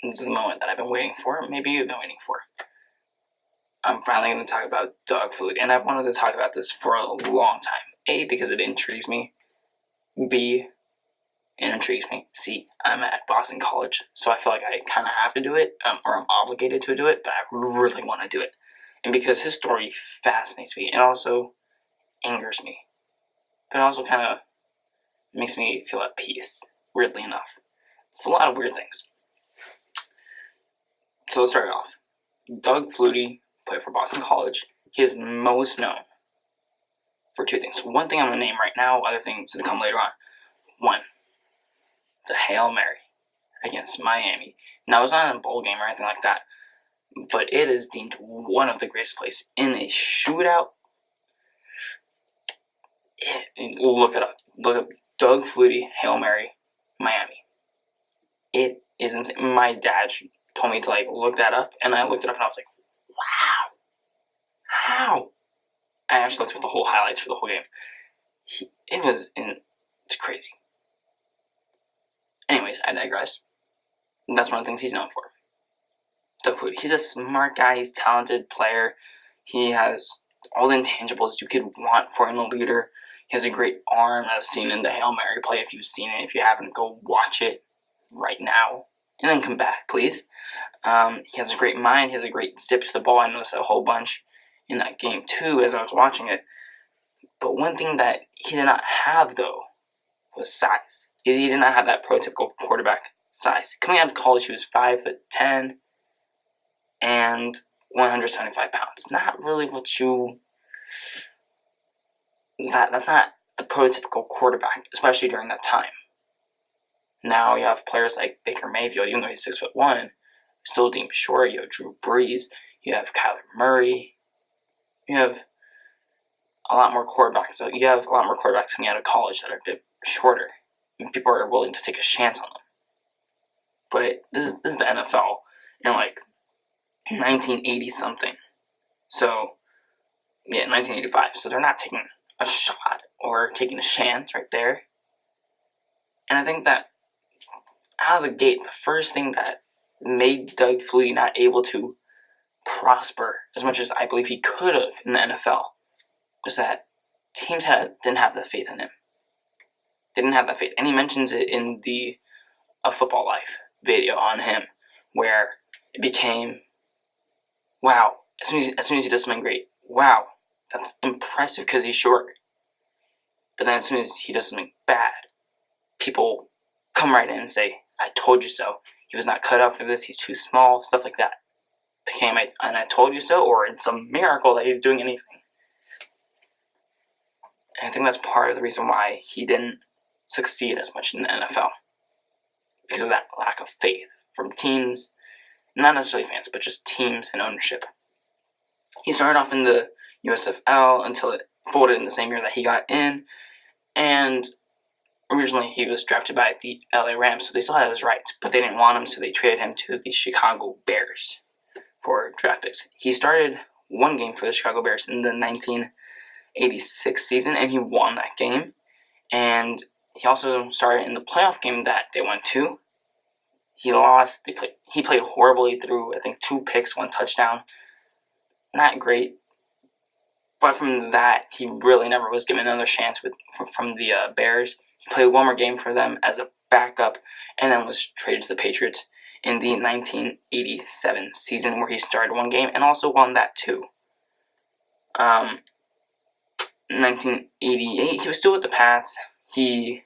This is the moment that I've been waiting for. Maybe you've been waiting for. I'm finally going to talk about dog food, and I've wanted to talk about this for a long time. A, because it intrigues me. B, it intrigues me. C, I'm at Boston College, so I feel like I kind of have to do it, or I'm obligated to do it, but I really want to do it. And because his story fascinates me, it also angers me. But it also kind of makes me feel at peace, weirdly enough. It's a lot of weird things. So let's start off. Doug Flutie played for Boston College. He is most known for two things. One thing I'm going to name right now, other things to come later on. One, the Hail Mary against Miami. Now, it's not a bowl game or anything like that, but it is deemed one of the greatest plays in a shootout. Look it up. Look up Doug Flutie, Hail Mary, Miami. It is insane. My dad told me to look that up, and I looked it up, and I was like, wow. How? I actually looked at the whole highlights for the whole game. It's crazy. Anyways, I digress. That's one of the things he's known for. Doug Flutie. He's a smart guy. He's a talented player. He has all the intangibles you could want for a leader. He has a great arm, as seen in the Hail Mary play. If you've seen it, if you haven't, go watch it right now. And then come back, please. He has a great mind. He has a great zip to the ball. I noticed that a whole bunch in that game, too, as I was watching it. But one thing that he did not have, though, was size. He did not have that prototypical quarterback size. Coming out of college, he was 5'10" and 175 pounds. Not really what you... That's not the prototypical quarterback, especially during that time. Now you have players like Baker Mayfield, even though he's 6'1", still deemed short. You have Drew Brees. You have Kyler Murray. You have a lot more quarterbacks. So you have a lot more quarterbacks coming out of college that are a bit shorter, and people are willing to take a chance on them. But this is the NFL in 1980 something. So 1985. So they're not taking a shot or taking a chance right there. And I think that out of the gate, the first thing that made Doug Flutie not able to prosper as much as I believe he could have in the NFL was that teams didn't have that faith in him. They didn't have that faith. And he mentions it in the A Football Life video on him, where it became, wow, as soon as he does something great, wow, that's impressive because he's short. But then as soon as he does something bad, people come right in and say, I told you so. He was not cut out for this. He's too small. Stuff like that. Became and I told you so, or it's a miracle that he's doing anything. And I think that's part of the reason why he didn't succeed as much in the NFL. Because of that lack of faith from teams, not necessarily fans, but just teams and ownership. He started off in the USFL until it folded in the same year that he got in. And originally he was drafted by the LA Rams, so they still had his rights, but they didn't want him, so they traded him to the Chicago Bears for draft picks. He started one game for the Chicago Bears in the 1986 season, and he won that game. And he also started in the playoff game that they went to. He lost. He played horribly through, I think, 2 picks, 1 touchdown. Not great. But from that, he really never was given another chance from the Bears. He played one more game for them as a backup, and then was traded to the Patriots in the 1987 season, where he started one game and also won that too. 1988, he was still with the Pats. He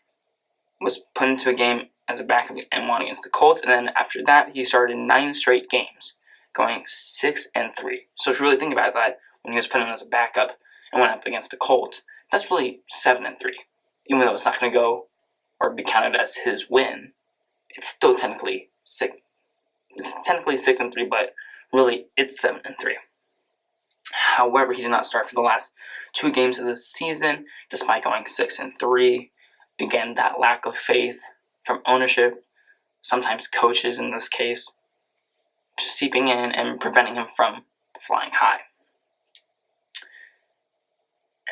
was put into a game as a backup and won against the Colts, and then after that, he started 9 straight games, going 6-3. So if you really think about that, when he was put in as a backup and went up against the Colts, that's really 7-3. Even though it's not going to go or be counted as his win, it's still technically 6. It's technically 6-3, but really it's 7-3. However, he did not start for the last 2 games of the season, despite going 6-3. Again, that lack of faith from ownership, sometimes coaches in this case, just seeping in and preventing him from flying high.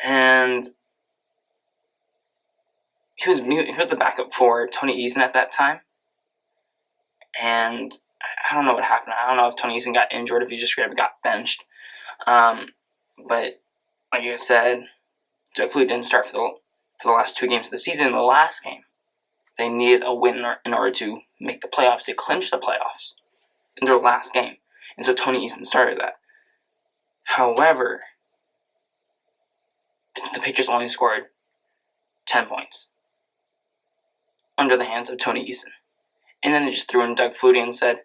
And he was the backup for Tony Eason at that time. And I don't know what happened. I don't know if Tony Eason got injured, if he just got benched. But like I said, Flutie didn't start for the last 2 games of the season. In the last game, they needed a win in order to make the playoffs, to clinch the playoffs in their last game. And so Tony Eason started that. However, the Patriots only scored 10 points under the hands of Tony Eason. And then they just threw in Doug Flutie and said,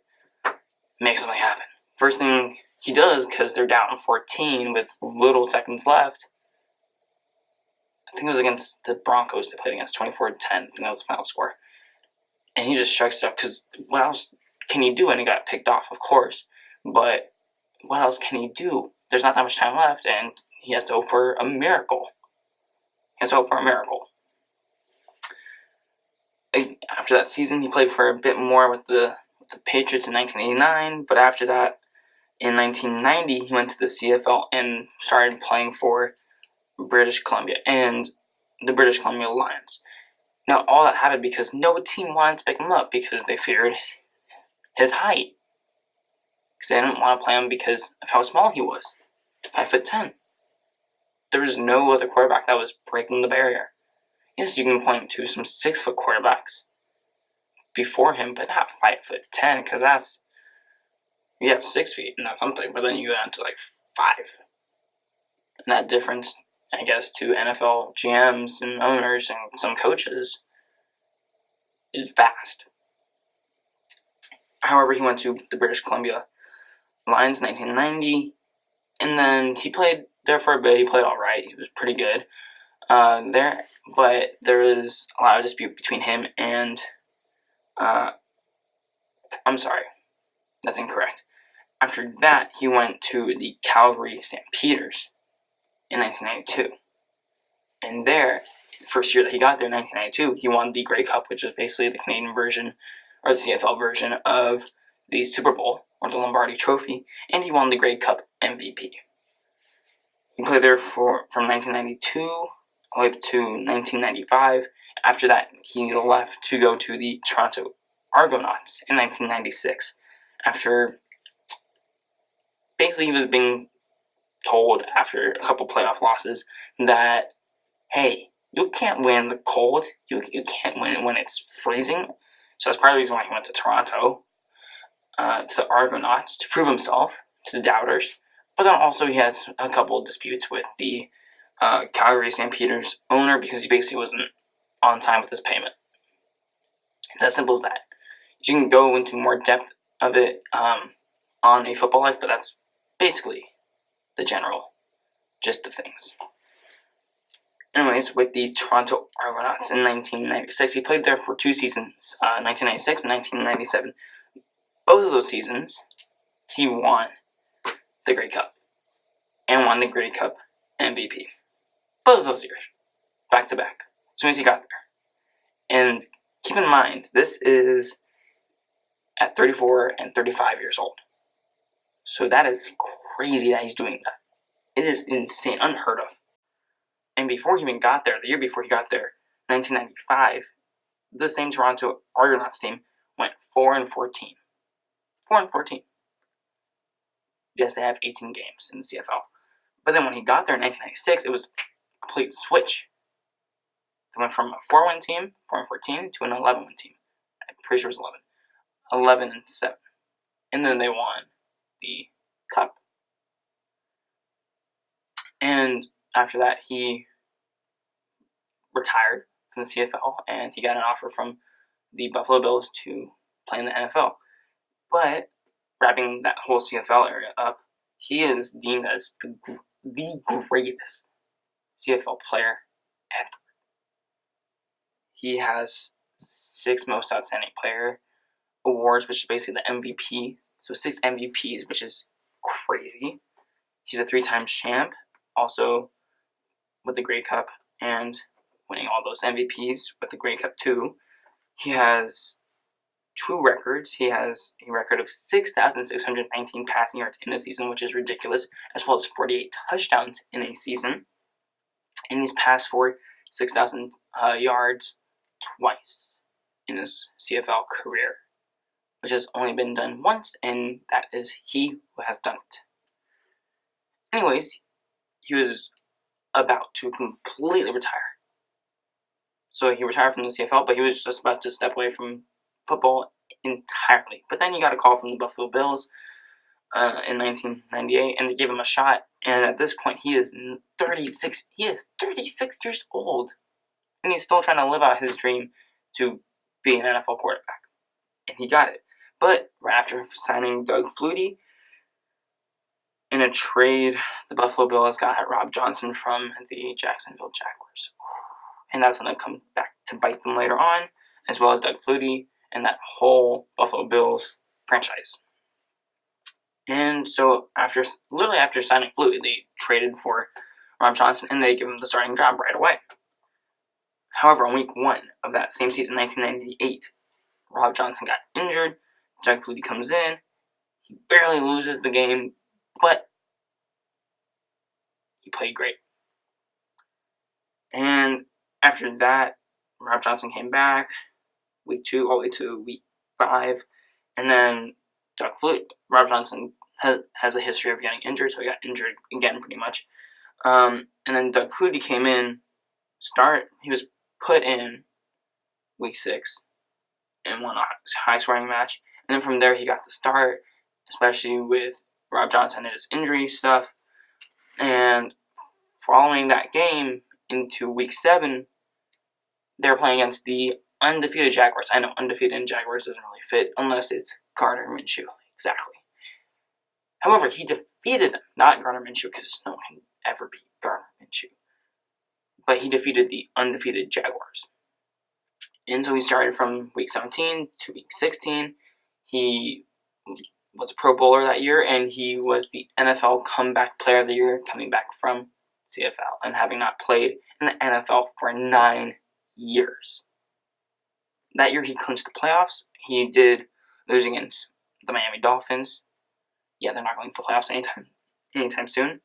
make something happen. First thing he does, because they're down 14 with little seconds left, I think it was against the Broncos they played against, 24-10. I think that was the final score. And he just shucks it up, because what else can he do? And he got picked off, of course. But what else can he do? There's not that much time left, and he has to hope for a miracle. After that season, he played for a bit more with the Patriots in 1989, but after that, in 1990, he went to the CFL and started playing for British Columbia and the British Columbia Lions. Now, all that happened because no team wanted to pick him up because they feared his height. Because they didn't want to play him because of how small he was, 5'10". There was no other quarterback that was breaking the barrier. Yes, you can point to some 6-foot quarterbacks before him, but not 5'10", because that's, you have 6 feet, and that's something, but then you go down to like 5. And that difference, I guess, to NFL GMs and owners and some coaches is vast. However, he went to the British Columbia Lions in 1990, and then he played there for a bit. He played all right. He was pretty good there, but there was a lot of dispute between him and I'm sorry, that's incorrect. After that, he went to the Calgary Stampeders in 1992. And there, the first year that he got there in 1992, he won the Grey Cup, which is basically the Canadian version, or the CFL version of the Super Bowl, or the Lombardi Trophy, and he won the Grey Cup MVP. He played there from 1992 all the way up to 1995. After that, he left to go to the Toronto Argonauts in 1996. After basically he was being told after a couple playoff losses that, hey, you can't win the cold. You can't win it when it's freezing. So that's part of the reason why he went to Toronto, to the Argonauts, to prove himself to the doubters. But then also he had a couple of disputes with the Calgary Stampeders owner because he basically wasn't on time with his payment. It's as simple as that. You can go into more depth of it on A Football Life, but that's basically the general gist of things. Anyways, with the Toronto Argonauts in 1996, he played there for 2 seasons, 1996 and 1997. Both of those seasons, he won the Grey Cup and won the Grey Cup MVP. Both of those years, back to back, as soon as he got there. And keep in mind, this is at 34 and 35 years old. So that is crazy that he's doing that. It is insane, unheard of. And before he even got there, the year before he got there, 1995, the same Toronto Argonauts team went 4-14. 4-14. Yes, they have 18 games in the CFL. But then when he got there in 1996, it was a complete switch. They went from a 4-win team, 4-14, to an 11-win team. I'm pretty sure it was 11-7. And then they won the Cup. And after that, he retired from the CFL, and he got an offer from the Buffalo Bills to play in the NFL. But wrapping that whole CFL area up, he is deemed as the greatest CFL player ever. He has 6 most outstanding player awards, which is basically the MVP. So 6 MVPs, which is crazy. He's a 3-time champ, also with the Grey Cup and winning all those MVPs with the Grey Cup too. He has 2 records. He has a record of 6,619 passing yards in a season, which is ridiculous, as well as 48 touchdowns in a season. And he's passed for 6,000 yards twice in his CFL career. which has only been done once, and that is he who has done it. Anyways, he was about to completely retire. So he retired from the CFL, but he was just about to step away from football entirely. But then he got a call from the Buffalo Bills in 1998, and they gave him a shot. And at this point, he is 36. He is 36 years old, and he's still trying to live out his dream to be an NFL quarterback. And he got it. But right after signing Doug Flutie, in a trade, the Buffalo Bills got Rob Johnson from the Jacksonville Jaguars. And that's going to come back to bite them later on, as well as Doug Flutie and that whole Buffalo Bills franchise. And so literally after signing Flutie, they traded for Rob Johnson, and they gave him the starting job right away. However, on week 1 of that same season, 1998, Rob Johnson got injured. Doug Flutie comes in. He barely loses the game, but he played great. And after that, Rob Johnson came back week 2 all the way to week 5. And then Rob Johnson has a history of getting injured, so he got injured again pretty much. And then Doug Flutie came in, he was put in week 6 and won a high-scoring match. And then from there, he got the start, especially with Rob Johnson and his injury stuff. And following that game into week 7, they were playing against the undefeated Jaguars. I know undefeated in Jaguars doesn't really fit unless it's Gardner Minshew. Exactly. However, he defeated them, not Gardner Minshew, because no one can ever beat Gardner Minshew. But he defeated the undefeated Jaguars. And so he started from week 17 to week 16. He was a Pro Bowler that year, and he was the NFL Comeback Player of the Year coming back from CFL and having not played in the NFL for 9 years. That year he clinched the playoffs. He did lose against the Miami Dolphins. Yeah, they're not going to the playoffs anytime soon.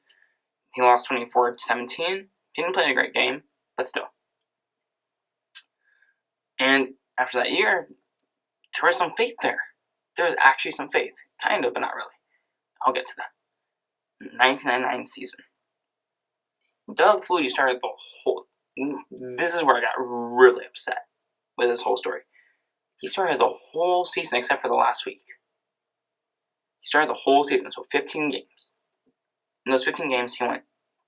He lost 24-17. Didn't play a great game, but still. And after that year, there was some faith there. There was actually some faith. Kind of, but not really. I'll get to that. 1999 season. Doug Flutie started the whole... This is where I got really upset with this whole story. He started the whole season except for the last week. He started the whole season, so 15 games. In those 15 games, he went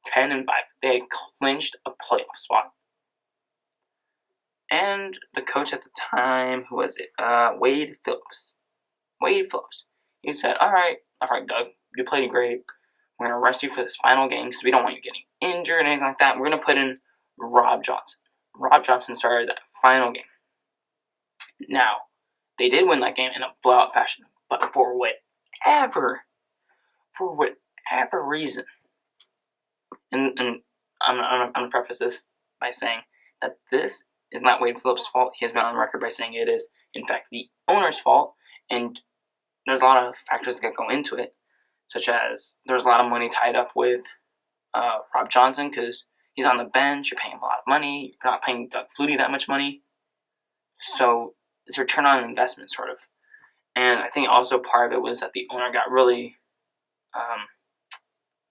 10-5. They had clinched a playoff spot. And the coach at the time, who was it? Wade Phillips. He said, all right, Doug, you played great. We're going to rest you for this final game because we don't want you getting injured or anything like that. We're going to put in Rob Johnson. Rob Johnson started that final game. Now, they did win that game in a blowout fashion, but for whatever reason, and I'm going to preface this by saying that this is not Wade Phillips' fault. He has been on record by saying it is, in fact, the owner's fault, and there's a lot of factors that go into it, such as there's a lot of money tied up with Rob Johnson because he's on the bench. You're paying him a lot of money. You're not paying Doug Flutie that much money. So it's a return on investment, sort of. And I think also part of it was that the owner got really,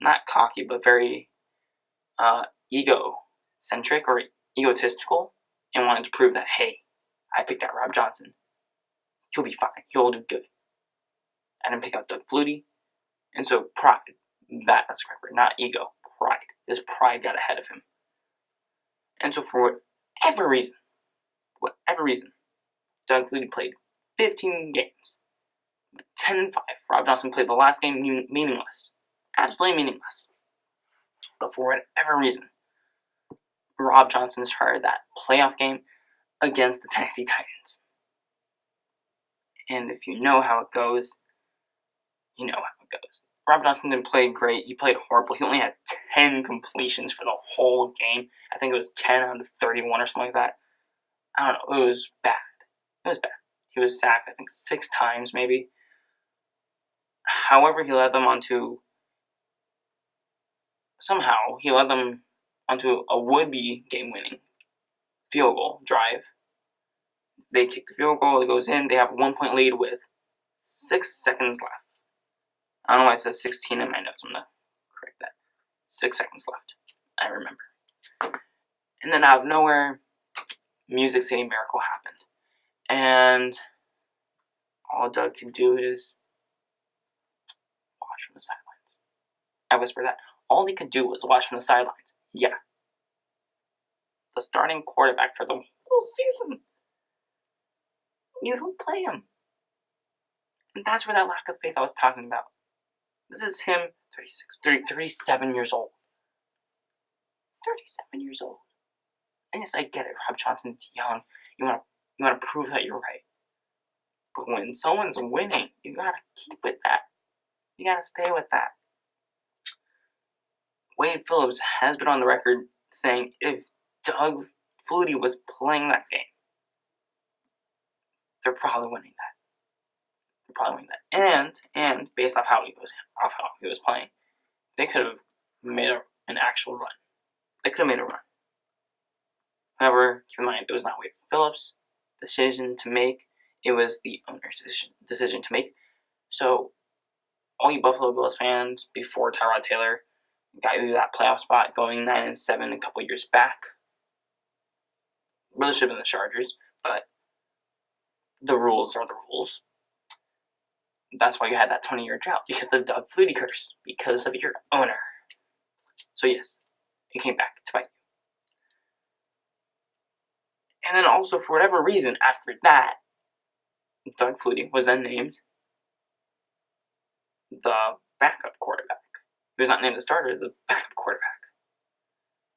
not cocky, but very egocentric or egotistical and wanted to prove that, hey, I picked out Rob Johnson. He'll be fine. He'll do good. I didn't pick out Doug Flutie. And so pride, that's the correct word, not ego, pride. His pride got ahead of him. And so for whatever reason, Doug Flutie played 15 games. 10-5. Rob Johnson played the last game meaningless. Absolutely meaningless. But for whatever reason, Rob Johnson started that playoff game against the Tennessee Titans. And if you know how it goes, you know how it goes. Rob Johnson didn't play great. He played horrible. He only had 10 completions for the whole game. I think it was 10 out of 31 or something like that. I don't know. It was bad. He was sacked, I think, 6 times maybe. However, he led them onto a would-be game-winning field goal drive. They kick the field goal. It goes in. They have a 1-point lead with 6 seconds left. I don't know why it says 16 in my notes. I'm going to correct that. 6 seconds left. I remember. And then out of nowhere, Music City Miracle happened. And all Doug could do is watch from the sidelines. I whispered that. All he could do was watch from the sidelines. Yeah. The starting quarterback for the whole season. You don't play him. And that's where that lack of faith I was talking about. This is him, 37 years old. 37 years old. And yes, I get it. Rob Johnson's young. You want to prove that you're right. But when someone's winning, you gotta keep with that. You gotta stay with that. Wade Phillips has been on the record saying if Doug Flutie was playing that game, they're probably winning that. And based off how he was playing, they could have made an actual run. They could have made a run. However, keep in mind, it was not Wade Phillips' decision to make. It was the owner's decision to make. So, all you Buffalo Bills fans, before Tyrod Taylor got you that playoff spot going 9-7 a couple years back, really should have been the Chargers, but the rules are the rules. That's why you had that 20-year drought, because of the Doug Flutie curse, because of your owner. So yes, it came back to bite you. And then also, for whatever reason, after that, Doug Flutie was then named the backup quarterback. He was not named the starter, the backup quarterback.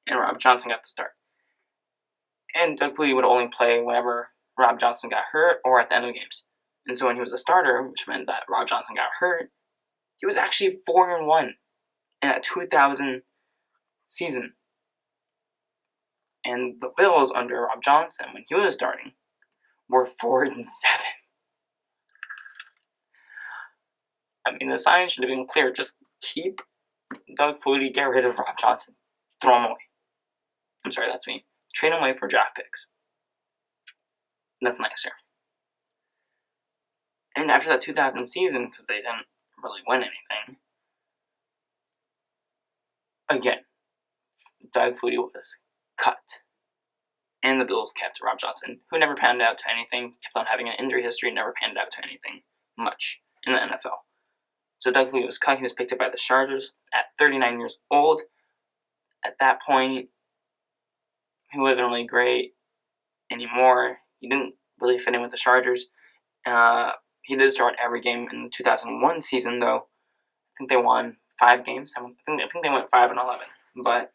And Rob Johnson got the start. And Doug Flutie would only play whenever Rob Johnson got hurt or at the end of games. And so when he was a starter, which meant that Rob Johnson got hurt, he was actually 4-1 in that 2000 season. And the Bills under Rob Johnson, when he was starting, were 4-7. I mean, the sign should have been clear. Just keep Doug Flutie, get rid of Rob Johnson. Throw him away. I'm sorry, that's me. Trade him away for draft picks. That's nicer. And after that 2000 season, because they didn't really win anything, again, Doug Flutie was cut. And the Bills kept Rob Johnson, who never panned out to anything, kept on having an injury history, never panned out to anything much in the NFL. So Doug Flutie was cut. He was picked up by the Chargers at 39 years old. At that point, he wasn't really great anymore. He didn't really fit in with the Chargers. He did start every game in the 2001 season, though. I think they won 5 games. I think they went 5-11. But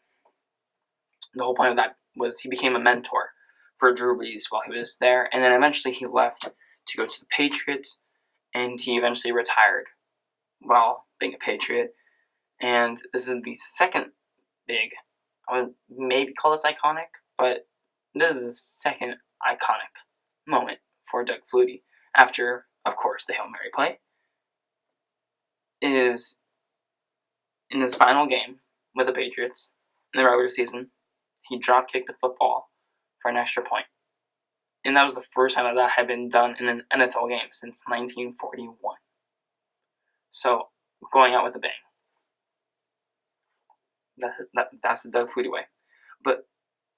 the whole point of that was he became a mentor for Drew Brees while he was there. And then eventually he left to go to the Patriots. And he eventually retired while being a Patriot. And this is the second big, I would maybe call this iconic, but this is the second iconic moment for Doug Flutie after, of course, the Hail Mary play, is in his final game with the Patriots in the regular season, he drop-kicked the football for an extra point. And that was the first time that had been done in an NFL game since 1941. So, going out with a bang. That's the Doug Flutie way. But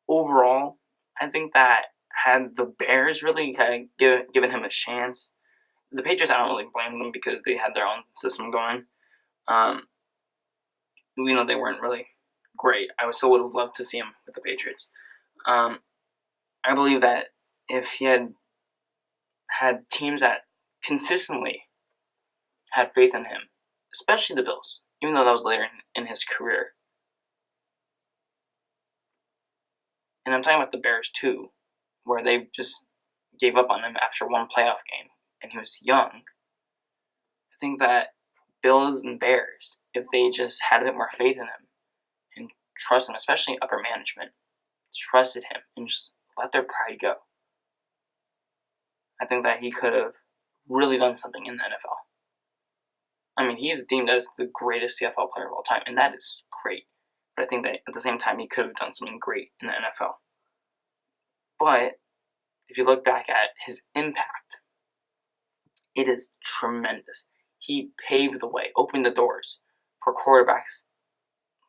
overall, I think that had the Bears really kind of given him a chance, the Patriots, I don't really blame them because they had their own system going. Even though they weren't really great, I still would have loved to see him with the Patriots. I believe that if he had teams that consistently had faith in him, especially the Bills, even though that was later in his career. And I'm talking about the Bears too, where they just gave up on him after one playoff game, and he was young. I think that Bills and Bears, if they just had a bit more faith in him and trust him, especially upper management, trusted him and just let their pride go, I think that he could have really done something in the NFL. I mean, he is deemed as the greatest CFL player of all time, and that is great. But I think that at the same time, he could have done something great in the NFL. But if you look back at his impact It is tremendous. He paved the way, opened the doors for quarterbacks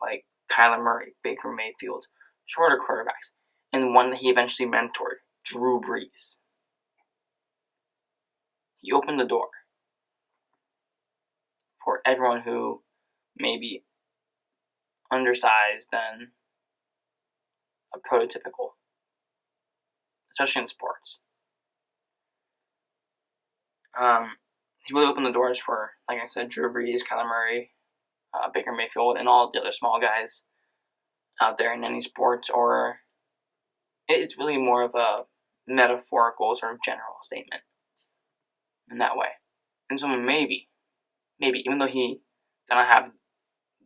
like Kyler Murray, Baker Mayfield, shorter quarterbacks, and one that he eventually mentored, Drew Brees. He opened the door for everyone who may be undersized and a prototypical, especially in sports. He really opened the doors for, like I said, Drew Brees, Kyler Murray, Baker Mayfield, and all the other small guys out there in any sports, or it's really more of a metaphorical sort of general statement in that way. And so maybe, even though he did not have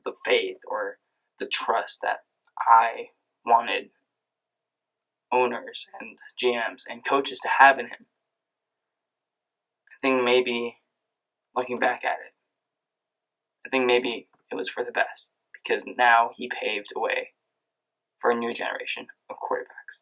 the faith or the trust that I wanted owners and GMs and coaches to have in him, I think maybe, looking back at it, I think maybe it was for the best, because now he paved a way for a new generation of quarterbacks.